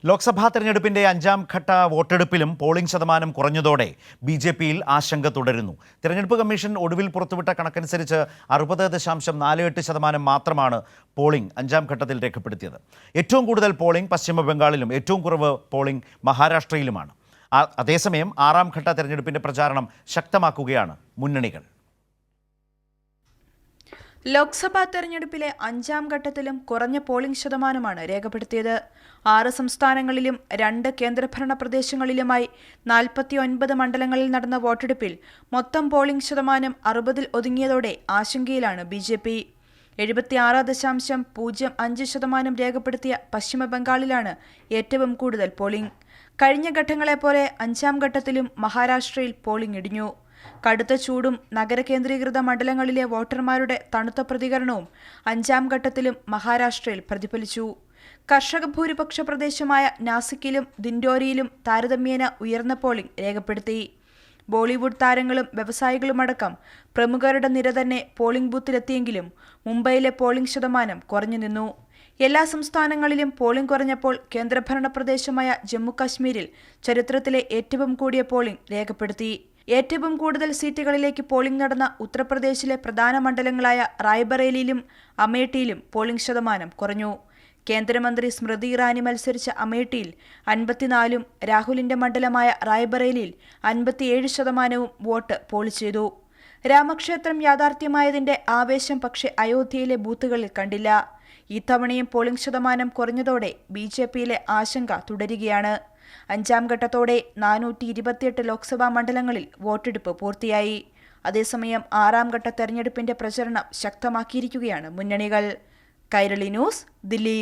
ലോക്സഭാ തെരഞ്ഞെടുപ്പിന്റെ 5ാം ഘട്ട വോട്ടെടുപ്പിലും പോളിംഗ് ശതമാനം കുറഞ്ഞതോടെ ബി.ജെ.പിയിൽ ആശങ്ക തുടരുന്നു. തെരഞ്ഞെടുപ്പ് കമ്മീഷൻ ഒടുവിൽ പുറത്തുവിട്ട കണക്കനുസരിച്ച് 60.48% മാത്രമാണ് പോളിംഗ് 5ാം ഘട്ടത്തിൽ രേഖപ്പെടുത്തിയത്. ഏറ്റവും കൂടുതൽ പോളിംഗ് പശ്ചിമ ബംഗാളിലും ഏറ്റവും കുറവ് പോളിംഗ് മഹാരാഷ്ട്രയിലുമാണ്. അതേസമയം 6ാം ഘട്ട തെരഞ്ഞെടുപ്പിന്റെ പ്രചാരണം ശക്തമാക്കുകയാണ് മുന്നണികൾ. ലോക്സഭാ തെരഞ്ഞെടുപ്പിലെ 5ാം ഘട്ടത്തിലും കുറഞ്ഞ പോളിംഗ് ശതമാനമാണ് രേഖപ്പെടുത്തിയത്. 6 സംസ്ഥാനങ്ങളിലും 2 കേന്ദ്രഭരണ പ്രദേശങ്ങളിലുമായി 49 മണ്ഡലങ്ങളിൽ നടന്ന വോട്ടെടുപ്പിൽ മൊത്തം പോളിംഗ് ശതമാനം 60-ൽ ഒതുങ്ങിയതോടെ ആശങ്കയിലാണ് ബി.ജെ.പി. 76.05% രേഖപ്പെടുത്തിയ പശ്ചിമ ബംഗാളിലാണ് ഏറ്റവും കൂടുതൽ പോളിംഗ്. കഴിഞ്ഞ ഘട്ടങ്ങളെപ്പോലെ 5ാം ഘട്ടത്തിലും മഹാരാഷ്ട്രയിൽ പോളിംഗ് ഇടിഞ്ഞു. കടുത്ത ചൂടും നഗരകേന്ദ്രീകൃത മണ്ഡലങ്ങളിലെ വോട്ടർമാരുടെ തണുത്ത പ്രതികരണവും 5ാം ഘട്ടത്തിലും മഹാരാഷ്ട്രയിൽ പ്രതിഫലിച്ചു. കർഷക ഭൂരിപക്ഷ പ്രദേശമായ നാസിക്കിലും ദിൻഡോരിയിലും താരതമ്യേന ഉയർന്ന പോളിംഗ് രേഖപ്പെടുത്തി. ബോളിവുഡ് താരങ്ങളും വ്യവസായികളുമടക്കം പ്രമുഖരുടെ നിര തന്നെ പോളിംഗ് ബൂത്തിലെത്തിയെങ്കിലും മുംബൈയിലെ പോളിംഗ് ശതമാനം കുറഞ്ഞു നിന്നു. എല്ലാ സംസ്ഥാനങ്ങളിലും പോളിംഗ് കുറഞ്ഞപ്പോൾ കേന്ദ്രഭരണ പ്രദേശമായ ജമ്മു കശ്മീരിൽ ചരിത്രത്തിലെ ഏറ്റവും കൂടിയ പോളിംഗ് രേഖപ്പെടുത്തി. ഏറ്റവും കൂടുതൽ സീറ്റുകളിലേക്ക് പോളിംഗ് നടന്ന ഉത്തർപ്രദേശിലെ പ്രധാന മണ്ഡലങ്ങളായ റായ്ബറേലിയിലും അമേഠിയിലും പോളിംഗ് ശതമാനം കുറഞ്ഞു. കേന്ദ്രമന്ത്രി സ്മൃതി ഇറാനി മത്സരിച്ച അമേഠിയിൽ 54%, രാഹുലിന്റെ മണ്ഡലമായ റായ്ബറേലിയിൽ 57% വോട്ട് പോൾ ചെയ്തു. രാമക്ഷേത്രം യാഥാർത്ഥ്യമായതിന്റെ ആവേശം പക്ഷേ അയോധ്യയിലെ ബൂത്തുകളിൽ കണ്ടില്ല. ഇത്തവണയും പോളിംഗ് ശതമാനം കുറഞ്ഞതോടെ ബി.ജെ.പിയിലെ ആശങ്ക തുടരുകയാണ്. 5ാം ഘട്ടത്തോടെ 428 ലോക്സഭാ മണ്ഡലങ്ങളിൽ വോട്ടെടുപ്പ് പൂർത്തിയായി. അതേസമയം 6ാം ഘട്ട തെരഞ്ഞെടുപ്പിന്റെ പ്രചരണം ശക്തമാക്കിയിരിക്കുകയാണ് മുന്നണികൾ. കൈരളി ന്യൂസ്, ദില്ലി.